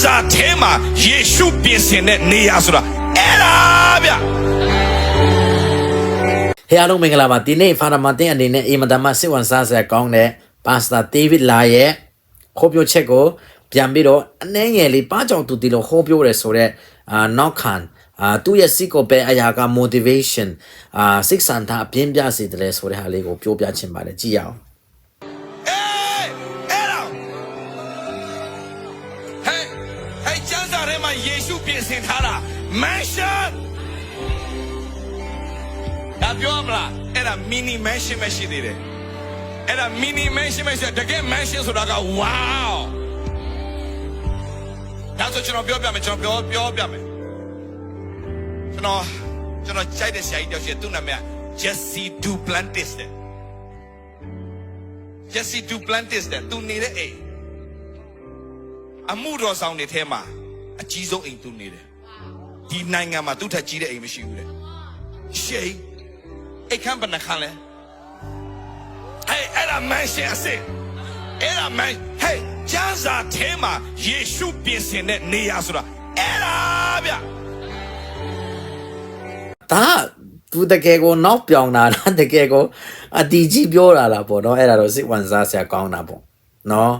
စာထဲမှာယေရှုပြင်ဆင်တဲ့နေရာဆိုတာအဲ့ဒါဗျဟေးအားလုံးမင်္ဂလာပါဒီနေ့ဖာရမန်တင်အနေနဲ့အင်မတန်မှစိတ်ဝင်စားစရာကောင်းတဲ့ပါစတာဒေးဗစ်လာရဲ့ဟောပြောချက်ကိုပြန်ပြီးတော့အနှဲငယ်လေးပါကြောင်သူဒီလိုဟောပြောရဲဆိုတော့နောက်ခံသူရဲ့စိတ်ကိုပဲအရာက motivation စိတ်ဆန္ဒအပြင်းပြစေတယ်ဆိုတဲ့ဟာလေးကိုပြောပြချင်ပါတယ်ကြည့်ရအောင်ကျမ်းစာထဲမှာယေရှုပြင်ဆင်ထားတာ mansion ဒါပြောမလားအဲ့ဒါ mini mansion ပဲရှိသေးတယ်အဲ့ဒါ mini mansion ပဲရှိတကယ် mansion ဆိုတာက wow ဒါဆိုကျွန်တော်ပြောပြမယ်ကျွန်တော်ကြိုက်တဲ့ဆရာကြီးတယောက်ရှိသူ့နာမည် Jesse Duplantis တဲ့ Jesse Duplantis တဲ့သူနေတဲ့အိမ်အမှုတော်ဆောင်တွေထဲမှာအကြီးဆုံးအိမ်သူနေတယ်ဒီနိုင်ငံမှာသူ့ထက်ကြီးတဲ့အိမ်မရှိဘူးတဲ့ရှေးအိမ်ခန်းဘယ်နှခန်းလဲအဲ့ဒါ mansion အစစ်အဲ့ဒါ man ဟေးကျမ်းစာထဲမှာယေရှုပြင်ဆင်တဲ့နေရာဆိုတာအဲ့ဒါဗျဒါသူတကယ်ကိုနောက်ပြောင်းတာလားတကယ်ကိုအတီးကြီးပြောတာလားပေါ့နော်အဲ့ဒါတော့စိတ်ဝင်စားစရာကောင်းတာပေါ့နော်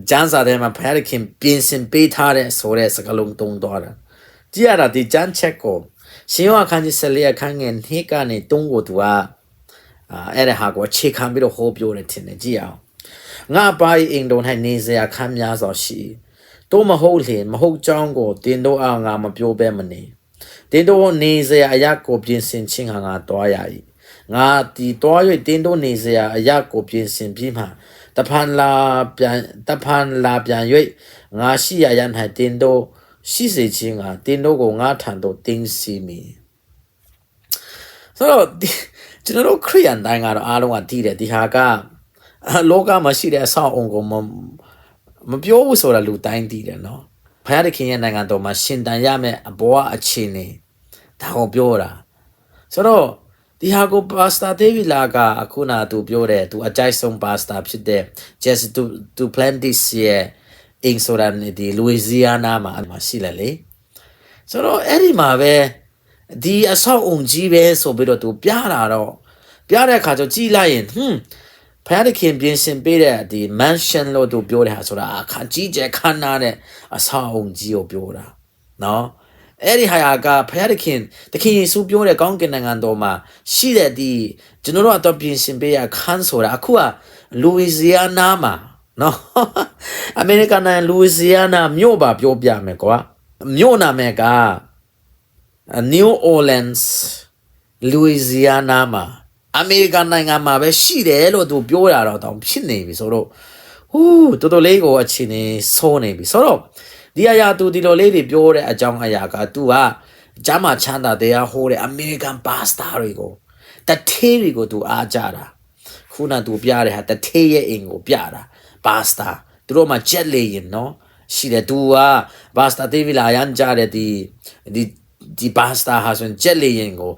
ကျမ်းစာထဲမှာဖခင်ပြင်ဆင်ပေးထားတဲ့ဆိုတဲ့စကားလုံးတုံးသွားတာကြည့်ရတာဒီကျမ်းချက်ကိုရှင်ယောဟန်ခန်းကြီး14အခန်းငယ်2ကနေ3ကိုသူကအဲ့ဒါဟာကိုအခြေခံပြီးတော့ဟောပြောတယ်ထင်တယ်ကြည့်အောင်ငါပါအင်ဒို၌နေစရာခန်းများစွာရှိတို့မဟုတ်လျင်မဟုတ်ကြောင်းကိုတင်တို့အားငါမပြောဘဲမနေတင်တို့နေစရာအရာကိုပြင်ဆင်ခြင်းဟာငါတွားရ၏ငါဒီတွား၍တင်တို့နေစရာအရာကိုပြင်ဆင်ပြီးမှတဖန်လာပြန်၍ငါရှိရရန်၌တင်တို့ရှိစေခြင်းကတင်တို့ကိုငါထံသို့တင်းစီမည်ဆိုတော့ကျွန်တော်တို့ခရိယန်တိုင်းကတော့အားလုံးကတည်တယ်ဒီဟာကလောကမှာရှိတဲ့အဆောက်အုံကိုမပြောဘူးဆိုတာလူတိုင်းတည်တယ်နော်ဘုရားသခင်ရဲ့နိုင်ငံတော်မှာရှင်တန်ရမယ့်အဘောအခြေအနေဒါကိုပြောတာဆိုတော့ဒီဟာကိုပါစတာဒေးဗစ်လာကအခုနသူပြောတယ်သူအကြိုက်ဆုံးပါစတာဖြစ်တဲ့ Jesse Duplantis ရဲ့အင်ဆိုရန်ဒီလူဝီဇီယာနာမှာရှိလေလေဆိုတော့အဲ့ဒီမှာပဲဒီအဆောက်အုံကြီးပဲဆိုပြီးတော့သူပြတဲ့အခါကျကြည့်လိုက်ရင်ဖယားခင်ပြင်ဆင်ပေးတဲ့ဒီ mansion လို့သူပြောတဲ့ဟာဆိုတာအခါကြီးကျယ်ခမ်းနားတဲ့အဆောက်အုံကြီးကိုပြောတာနော်အဲ့ဒီဟာကဖယားခင်တခင်ယေရှုပြောတဲ့ကောင်းကင်နိုင်ငံတော်မှာရှိတဲ့ဒီကျွန်တော်တို့အတော့ပြင်ဆင်ပေးရခန်းဆိုတာအခုကလူဝီဇီယာနာမှာနော်အမေရိကန်နိုင်ငံလူဝီဇီယာနာမြို့ပါပြောပြမယ်ကွာမြို့နာမည်ကNew Orleans Louisiana မှာအမေရိကန်နိုင်ငံမှာပဲရှိတယ်လို့သူပြောတာတော့တောင်ဖြစ်နေပြီဆိုတော့တော်တော်လေးကိုအချင်းနေစိုးနေပြီဆိုတော့ဒီအရာသူဒီလိုလေးတွေပြောတဲ့အကြောင်းအရာကသူကဂျာမချမ်းသာတရားဟိုးတဲ့အမေရိကန်ပါစတာတွေကိုတထေးတွေကိုသူအားကြတာခုနသူပြတဲ့ဟာတထေးရဲ့အိမ်ကိုပြတာပါစတာသူတို့မှချက်လေရင်နော်ရှိတယ်သူကပါစတာဒေးဗစ်လာရန်ကြတဲ့ဒီပါစတာဟာဆိုရင်ချက်လေရင်ကို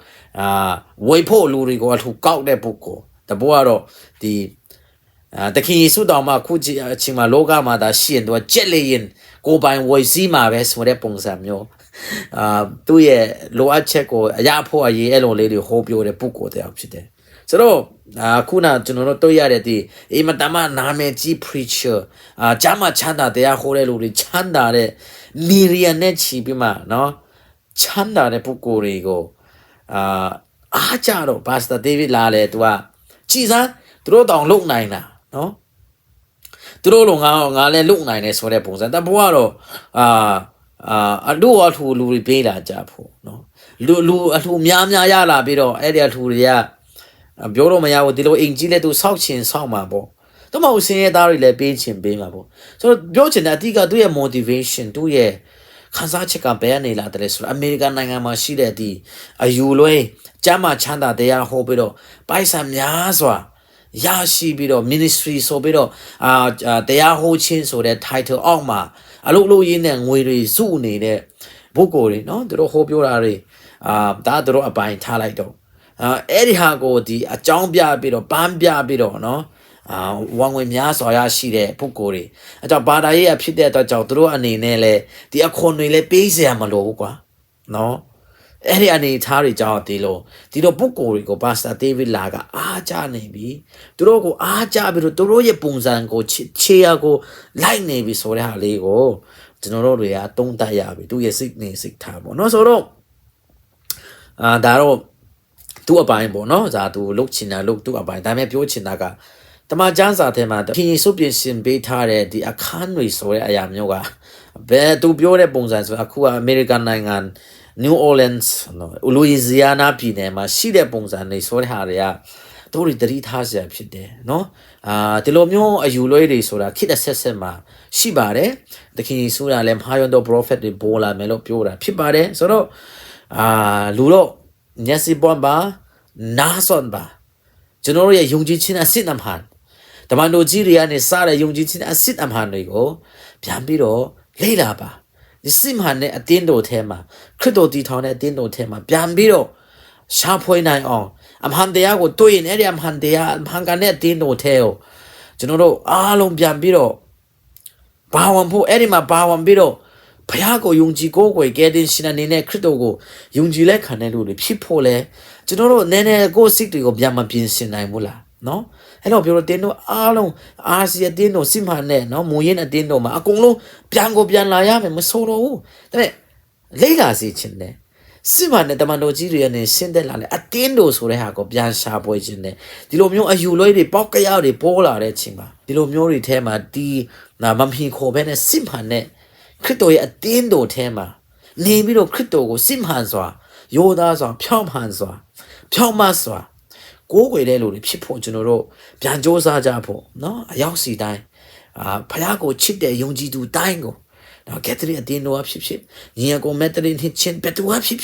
ဝေဖို့လူတွေကိုအထူကောက်တဲ့ပုဂ္ဂိုလ်တဘောကတော့ဒီတခင်ယေရှုတော်မှာခုအချိန်မှာလောကမှာဒါရှိရင်သူကချက်လေရင်ကိုပိုင်ဝေစီးမှာပဲဆိုတဲ့ပုံစံမျိုးသူ့ရဲ့လိုအပ်ချက်ကိုအရာဖို့အရေးအဲ့လိုလေးတွေဟောပြောတဲ့ပုဂ္ဂိုလ်တယောက်ဖြစ်တယ်ဆိုတော့ခုနကျွန်တော်တို့တွေ့ရတဲ့ဒီအမတမနာမည်ကြီး preacher ဂျာမချမ်းသာတရားဟောတဲ့လူတွေချမ်းသာတဲ့မီရီယံနဲ့ချီပြီးမှနော်ချမ်းသာတဲ့ပုဂ္ဂိုလ်တွေကိုအားကြတော့ပါစတာဒေးဗစ်လာလေသူကကြည်စမ်းသူတို့တောင်လုံနိုင်တာနော်သူတို့လုံငါလည်းလုံနိုင်တယ်ဆိုတဲ့ပုံစံတဘောကတော့အလူအထူလူတွေပေးလာကြဖို့နော်လူအထူများရလာပြီးတော့အဲ့ဒီအထူတွေကပြောတော့မရဘူးဒီလိုအိမ်ကြီးလဲသူစောက်ချင်စောက်မှာပေါ့သူမဟုတ်စင်းရဲသားတွေလည်းပေးချင်ပေးမှာပေါ့ဆိုတော့ပြောချင်တဲ့အဓိကသူ့ရဲ့ motivation သူ့ရဲ့ခန်းစားချက်ကဘယ်ကနေလာတယ်ဆိုတော့အမေရိကန်နိုင်ငံမှာရှိတဲ့ဒီအယူလွဲကျမ်းမာချမ်းသာတရားဟောပြီးတော့ပိုက်ဆံများစွာရရှိပြီးတော့ ministry ဆိုပြီးတော့တရားဟောခြင်းဆိုတဲ့ title အောက်မှာအလုပ်ရင်းနဲ့ငွေတွေစုနေတဲ့ပုဂ္ဂိုလ်တွေနော်သူတို့ဟောပြောတာတွေဒါသူတို့အပိုင်ထားလိုက်တော့အဲ့ဒီဟာကိုဒီအကြောင်းပြပြီးတော့ပန်းပြပြီးတော့နော် ဝန်ဝင်များစွာရရှိတဲ့ပုဂ္ဂိုလ်တွေအဲကြောင့်ဘာသာရေးအဖြစ်တဲ့အတွက်ကြောင့်သူတို့အနေနဲ့လဲဒီအခွန်တွေလဲပေးစရာမလိုဘူးကွာနော်အဲ့ဒီအနေထားတွေကြောင့်ဒီလိုပုဂ္ဂိုလ်တွေကိုပါစတာဒေးဗစ်လာကအားကြနေပြီသူတို့ကိုအားကြပြီးတော့သူတို့ရဲ့ပုံစံကိုခြေရကိုလိုက်နေပြီဆိုတဲ့ဟာလေးကိုကျွန်တော်တို့တွေကတုံးတက်ရပြီသူရဲ့စိတ်နေစိတ်ထားပေါ့နော်ဆိုတော့ဒါတော့သူ့အပိုင်းပေါ့နော်ဒါသူလုတ်ချင်တာလုတ်သူ့အပိုင်းဒါပေမဲ့ပြောချင်တာကတမန်ကျမ်းစာထဲမှာခင်ယေရှုပြင်ဆင်ပေးထားတဲ့ဒီအခန်းတွေဆိုတဲ့အရာမျိုးကဘယ်သူပြောတဲ့ပုံစံဆိုအခုကအမေရိကန်နိုင်ငံ New Orleans နော် Louisiana ပြည်နယ်မှာရှိတဲ့ပုံစံတွေဆိုတဲ့ဟာတွေကတို့တွေတတိထားစရာဖြစ်တယ်နော်ဒီလိုမျိုးအယူလွဲတွေဆိုတာခေတ်အဆက်ဆက်မှာရှိပါတယ်သခင်ယေရှုကလည်းမဟာယွန်တော် prophet တွေပေါ်လာမယ်လို့ပြောတာဖြစ်ပါတယ်ဆိုတော့လူတော့ညစီပွန်ပါနာဆွန်ပါကျွန်တော်ရဲ့ယုံကြည်ခြင်းအစစ်အမှန်တမန်တော်ကြီးတွေကနေစတဲ့ယုံကြည်ခြင်းအစစ်အမှန်တွေကိုပြန်ပြီးတော့လေ့လာပါဒီစစ်မှန်တဲ့အတင်းတော်ထဲမှာခရစ်တော်တည်ထောင်တဲ့အတင်းတော်ထဲမှာပြန်ပြီးတော့ရှာဖွေနိုင်အောင်အမှန်တရားကိုတွေ့ရင်အဲ့ဒီအမှန်တရားအမှန်ကန်တဲ့အတင်းတော်ထဲကိုကျွန်တော်တို့အားလုံးပြန်ပြီးတော့ဘာဝင်ဖို့အဲ့ဒီမှာဘာဝင်ပြီးတော့ဘုရားကိုယုံကြည်ကိုးကွယ်ကယ်တင်ရှင်အနေနဲ့ခရစ်တော်ကိုယုံကြည်လက်ခံတဲ့လူတွေဖြစ်ဖို့လဲကျွန်တော်တို့နည်းနည်းကိုယ်စိတ်တွေကိုပြန်မပြင်ဆင်နိုင်ဘူးလားနော်အဲ့တော့ပြောတော့တင်းတို့အားလုံးအာဆီယံတင်းတို့စစ်မှန်တဲ့နော်မူရင်းအတင်းတို့မှာအကုန်လုံးပြန်လာရမယ်မဆိုတော့ဘူးဒါပေမဲ့လိမ့်လာစီခြင်းနဲ့စစ်မှန်တဲ့တမန်တော်ကြီးတွေနဲ့ရှင်းသက်လာလေအတင်းတို့ဆိုတဲ့ဟာကိုပြန်ရှာပွေခြင်းနဲ့ဒီလိုမျိုးအယူလွဲတွေပေါက်ကြရတွေပေါ်လာတဲ့ချိန်မှာဒီလိုမျိုးတွေထဲမှာဒီမမီခေါ်ပဲနဲ့စစ်မှန်တဲ့ခရစ်တော်ရဲ့အတင်းတော်ထဲမှာနေပြီးတော့ခရစ်တော်ကိုစစ်မှန်စွာယောသားစွာဖြောင့်မှန်စွာဖြောင့်မတ်စွာကိုးကွယ်တဲ့လူတွေဖြစ်ဖို့ကျွန်တော်တို့ပြန်စ조사ကြဖို့နော်အရောက်စီတိုင်းဖခင်ကိုချစ်တဲ့ယုံကြည်သူတိုင်းကိုနော်ကက်သလစ်အတင်းတော်ဖြစ်ညီအကိုမက်သလစ်နှစ်ချင်းဘက်တော်ဖြစ်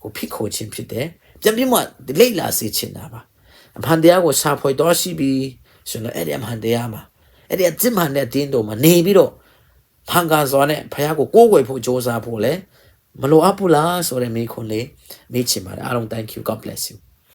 ကိုဖိခိုးခြင်းဖြစ်တယ်ပြန်ပြီးမှလိမ့်လာစေချင်တာပါအမှန်တရားကိုရှာဖွေတော်ရှိပြီးဆိုတော့အဲ့ဒီအမှန်တရားမှာအဲ့ဒီအစစ်မှန်တဲ့အတင်းတော်မှာနေပြီးတော့ဖန်ကန်စွာနဲ့ဖခင်ကိုကိုးကွယ်ဖို့စ조사ဖို့လဲမလိုအပ်ဘူးလားဆိုတဲ့မိခွန်းလေးမေးချင်ပါတယ်အားလုံး thank you god bless you